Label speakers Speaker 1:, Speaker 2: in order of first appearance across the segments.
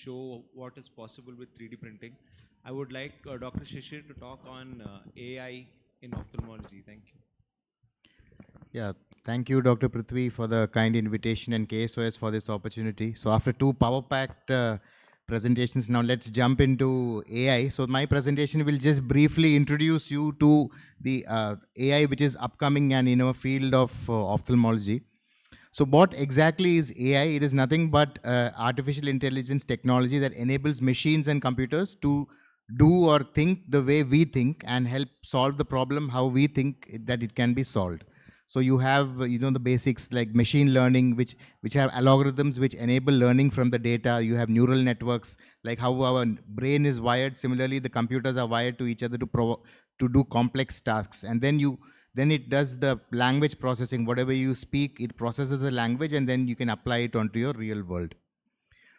Speaker 1: show what is possible with 3D printing. I would like Dr. Shishir to talk on AI in ophthalmology. Thank you.
Speaker 2: Yeah, thank you, Dr. Prithvi, for the kind invitation and KSOS for this opportunity. So after two power-packed presentations, now let's jump into AI. So my presentation will just briefly introduce you to the AI which is upcoming and in our field of ophthalmology. So what exactly is AI? It is nothing but artificial intelligence technology that enables machines and computers to do or think the way we think and help solve the problem how we think that it can be solved. So you have the basics like machine learning, which have algorithms which enable learning from the data. You have neural networks, like how our brain is wired. Similarly, the computers are wired to each other to do complex tasks. And then it does the language processing. Whatever you speak, it processes the language, and then you can apply it onto your real world.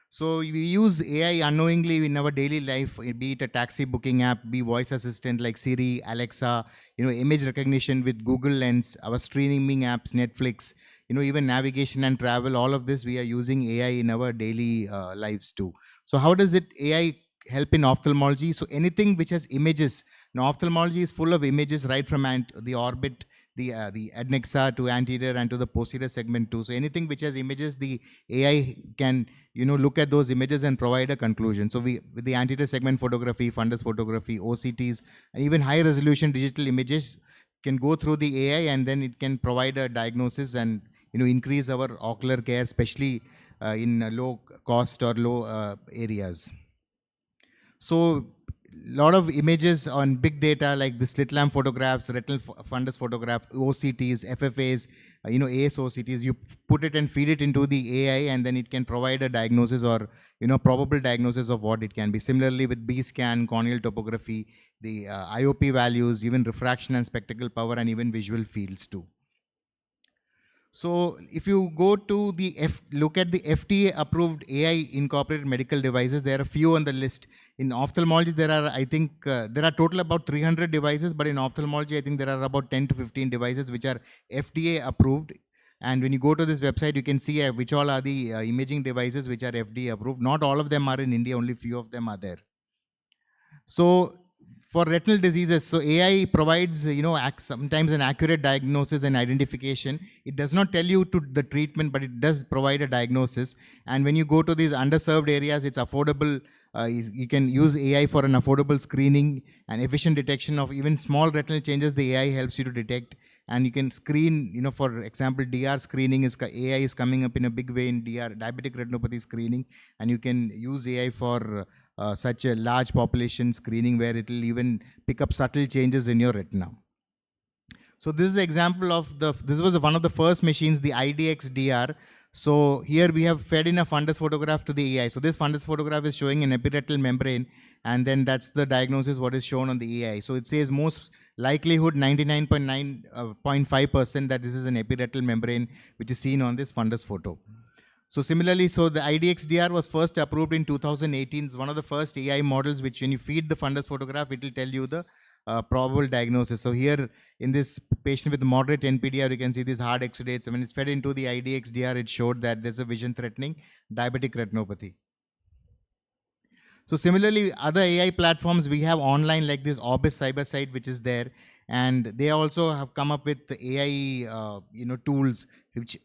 Speaker 2: So we use AI unknowingly in our daily life, be it a taxi booking app, be voice assistant like Siri, Alexa, image recognition with Google Lens, our streaming apps, Netflix, even navigation and travel. All of this we are using AI in our daily lives too. So how does AI help in ophthalmology? So anything which has images. Now ophthalmology is full of images right from the orbit, the adnexa to anterior and to the posterior segment too. So anything which has images, the AI can look at those images and provide a conclusion. So with the anterior segment photography, fundus photography, OCTs, and even high resolution digital images can go through the AI, and then it can provide a diagnosis and increase our ocular care, especially in low cost or low areas. So lot of images on big data like the slit lamp photographs, retinal fundus photograph, OCTs, FFAs, ASOCTs. You put it and feed it into the AI, and then it can provide a diagnosis or probable diagnosis of what it can be. Similarly with B scan, corneal topography, the IOP values, even refraction and spectacle power, and even visual fields too. So if you go to look at the FDA approved AI incorporated medical devices, there are a few on the list. In ophthalmology, there are, I think, there are total about 300 devices, but in ophthalmology, I think there are about 10 to 15 devices which are FDA approved. And when you go to this website, you can see which all are the imaging devices which are FDA approved. Not all of them are in India, only few of them are there. So for retinal diseases, so AI provides, sometimes an accurate diagnosis and identification. It does not tell you to the treatment, but it does provide a diagnosis. And when you go to these underserved areas, it's affordable. You can use AI for an affordable screening and efficient detection of even small retinal changes. The AI helps you to detect, and you can screen, for example, DR screening AI is coming up in a big way in DR, diabetic retinopathy screening, and you can use AI for such a large population screening where it will even pick up subtle changes in your retina. So this is the example of this was one of the first machines, the IDX-DR. So here we have fed in a fundus photograph to the AI. So this fundus photograph is showing an epiretinal membrane, and then that's the diagnosis what is shown on the AI. So it says most likelihood 99.5% that this is an epiretinal membrane which is seen on this fundus photo. So similarly, so the IDX-DR was first approved in 2018. It's one of the first AI models which when you feed the fundus photograph, it will tell you the probable diagnosis. So here in this patient with moderate NPDR, you can see these hard exudates. When it's fed into the IDX-DR, it showed that there's a vision-threatening diabetic retinopathy. So similarly, other AI platforms we have online like this Orbis cyber site, which is there. And they also have come up with the AI, tools,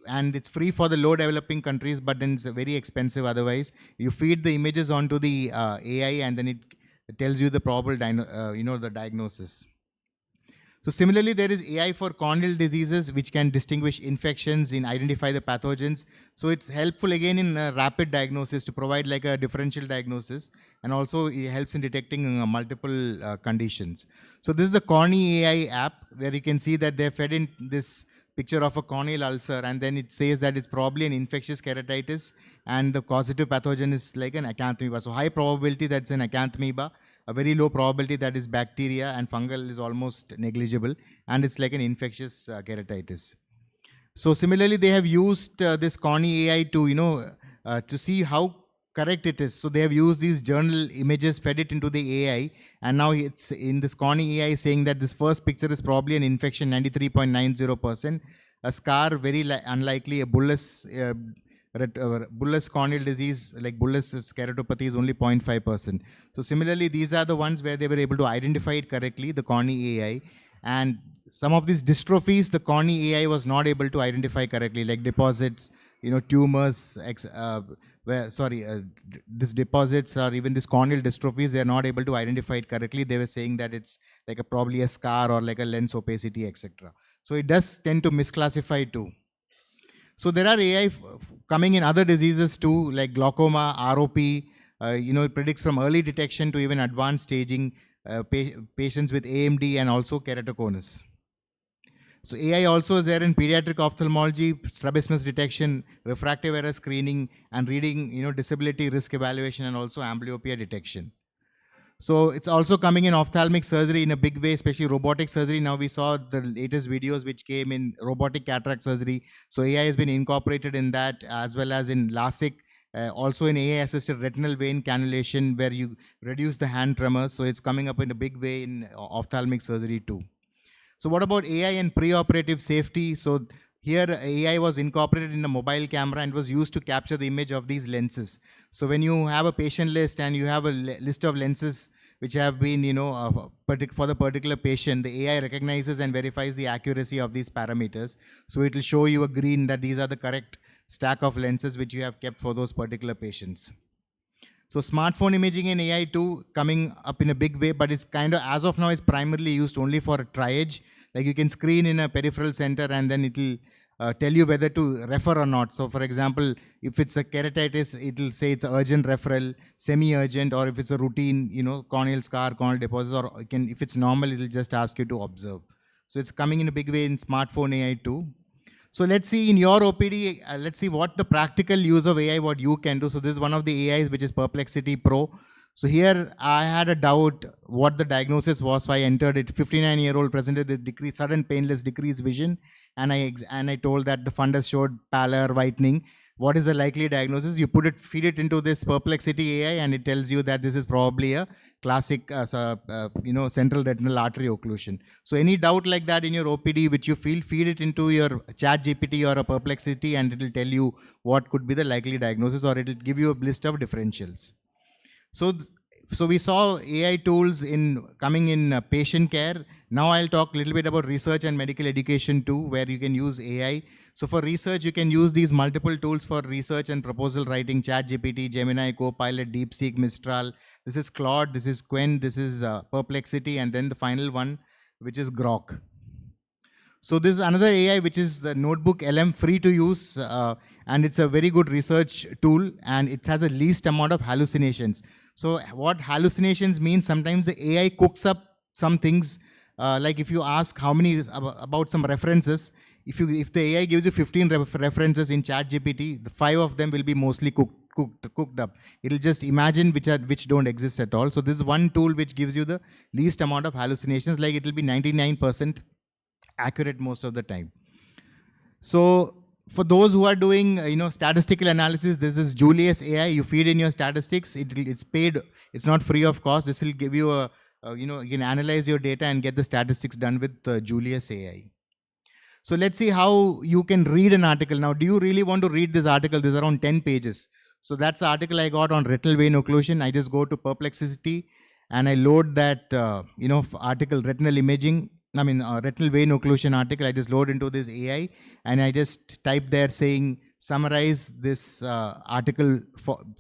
Speaker 2: and it's free for the low developing countries, but then it's very expensive otherwise. You feed the images onto the AI, and then it tells you the probable, the diagnosis. So similarly, there is AI for corneal diseases, which can distinguish infections and identify the pathogens. So it's helpful again in rapid diagnosis to provide like a differential diagnosis, and also it helps in detecting multiple conditions. So this is the Cornea AI app, where you can see that they fed in this picture of a corneal ulcer, and then it says that it's probably an infectious keratitis, and the causative pathogen is like an acanthamoeba. So high probability that's an acanthamoeba, a very low probability that is bacteria, and fungal is almost negligible, and it's like an infectious keratitis. So similarly, they have used this Cornea AI to to see how correct it is. So they have used these journal images, fed it into the AI, and now it's in this Cornea AI saying that this first picture is probably an infection, 93.90%, a scar very unlikely, a bullous bullous corneal disease, like bullous keratopathy, is only 0.5%. So similarly, these are the ones where they were able to identify it correctly, the cornea AI. And some of these dystrophies, the cornea AI was not able to identify correctly, like deposits, tumors, these deposits or even these corneal dystrophies, they are not able to identify it correctly. They were saying that it's like probably a scar or like a lens opacity, etc. So it does tend to misclassify too. So there are AI coming in other diseases too, like glaucoma, ROP. It predicts from early detection to even advanced staging, patients with AMD and also keratoconus. So AI also is there in pediatric ophthalmology, strabismus detection, refractive error screening, and reading, disability risk evaluation, and also amblyopia detection. So it's also coming in ophthalmic surgery in a big way, especially robotic surgery. Now we saw the latest videos which came in robotic cataract surgery. So AI has been incorporated in that, as well as in LASIK, also in AI-assisted retinal vein cannulation, where you reduce the hand tremors. So it's coming up in a big way in ophthalmic surgery too. So what about AI and preoperative safety? So here AI was incorporated in a mobile camera and was used to capture the image of these lenses. So when you have a patient list and you have a list of lenses which have been, for the particular patient, the AI recognizes and verifies the accuracy of these parameters. So it will show you a green that these are the correct stack of lenses which you have kept for those particular patients. So smartphone imaging and AI too coming up in a big way, but it's kind of, as of now, it's primarily used only for triage. Like you can screen in a peripheral center and then it will tell you whether to refer or not. So for example, if it's a keratitis, it will say it's urgent referral, semi-urgent, or if it's a routine, corneal scar, corneal deposits, or if it's normal, it will just ask you to observe. So it's coming in a big way in smartphone AI too. So let's see in your OPD, let's see what the practical use of AI, what you can do. So this is one of the AIs, which is Perplexity Pro. So here I had a doubt what the diagnosis was, so I entered it. 59-year-old presented with sudden painless decreased vision, and I told that the fundus showed pallor, whitening. What is the likely diagnosis? You feed it into this Perplexity AI, and it tells you that this is probably a classic, central retinal artery occlusion. So any doubt like that in your OPD, which you feel, feed it into your Chat GPT or a Perplexity, and it will tell you what could be the likely diagnosis, or it will give you a list of differentials. So we saw AI tools coming in patient care. Now I'll talk a little bit about research and medical education too, where you can use AI. So for research, you can use these multiple tools for research and proposal writing: ChatGPT, Gemini, Copilot, DeepSeek, Mistral. This is Claude, this is Quen, this is Perplexity, and then the final one, which is Grok. So this is another AI, which is the Notebook LM, free to use, and it's a very good research tool, and it has a least amount of hallucinations. So what hallucinations mean, sometimes the AI cooks up some things, like if you ask how many about some references, if the AI gives you 15 references in ChatGPT, the 5 of them will be mostly cooked up. It'll just imagine which don't exist at all. So this is one tool which gives you the least amount of hallucinations, like it will be 99% accurate most of the time. So for those who are doing statistical analysis, this is Julius AI. You feed in your statistics, it's paid, it's not free of cost. This will give you you can analyze your data and get the statistics done with Julius AI. So let's see how you can read an article. Now, do you really want to read this article? This is around 10 pages. So that's the article I got on retinal vein occlusion. I just go to Perplexity and I load that article, retinal imaging, retinal vein occlusion article. I just load into this AI and I just type there saying, summarize this article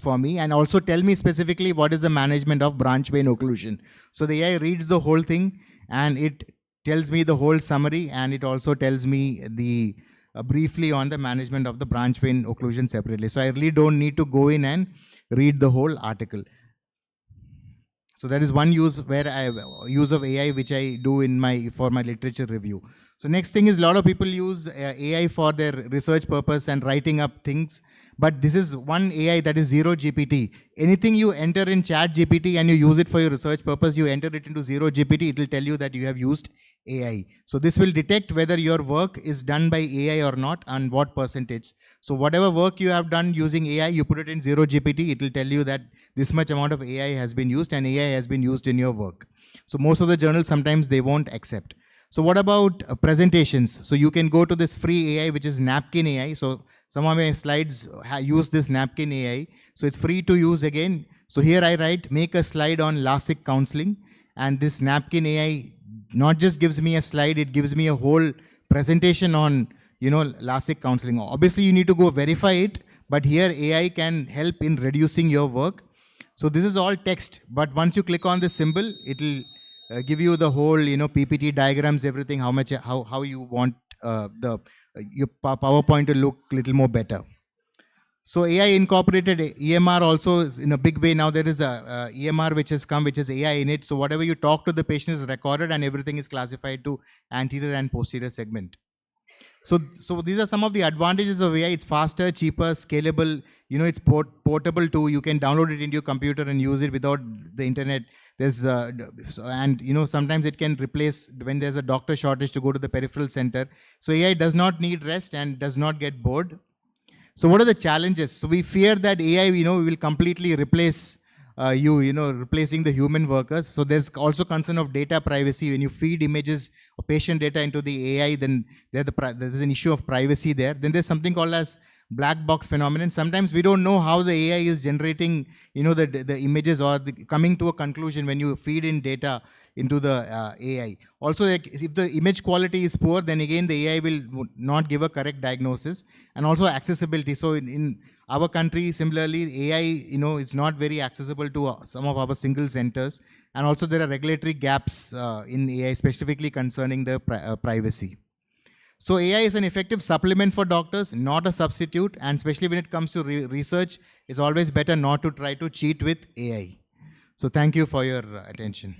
Speaker 2: for me, and also tell me specifically what is the management of branch vein occlusion. So the AI reads the whole thing and it tells me the whole summary, and it also tells me the briefly on the management of the branch vein occlusion separately. So I really don't need to go in and read the whole article. So that is one use of AI which I do for my literature review. So next thing is, a lot of people use AI for their research purpose and writing up things. But this is one AI that is zero GPT. Anything you enter in Chat GPT and you use it for your research purpose, you enter it into zero GPT, it will tell you that you have used AI. So this will detect whether your work is done by AI or not and what percentage. So whatever work you have done using AI, you put it in zero GPT, it will tell you that this much amount of AI has been used and AI has been used in your work. So most of the journals, sometimes they won't accept. So what about presentations? So you can go to this free AI, which is Napkin AI. So some of my slides use this napkin AI. So it's free to use again. So here I write, make a slide on LASIK counseling. And this napkin AI not just gives me a slide, it gives me a whole presentation on, LASIK counseling. Obviously, you need to go verify it, but here AI can help in reducing your work. So this is all text, but once you click on the symbol, it will give you the whole, PPT diagrams, everything, how you want your PowerPoint to look a little more better. So AI incorporated EMR also in a big way. Now there is a EMR which has come, which is AI in it. So whatever you talk to the patient is recorded and everything is classified to anterior and posterior segment. So these are some of the advantages of AI. It's faster, cheaper, scalable. It's portable too. You can download it into your computer and use it without the internet. There's and sometimes it can replace when there's a doctor shortage to go to the peripheral center. So AI does not need rest and does not get bored. So what are the challenges? So we fear that AI, will completely replace replacing the human workers. So there's also concern of data privacy. When you feed images or patient data into the AI, then there's an issue of privacy there. Then there's something called as black box phenomenon. Sometimes we don't know how the AI is generating, the images or coming to a conclusion when you feed in data into the AI. Also, if the image quality is poor, then again the AI will not give a correct diagnosis. And also accessibility. So in our country, similarly, AI, it's not very accessible to some of our single centers. And also there are regulatory gaps in AI, specifically concerning the privacy. So AI is an effective supplement for doctors, not a substitute. And especially when it comes to research, it's always better not to try to cheat with AI. So thank you for your attention.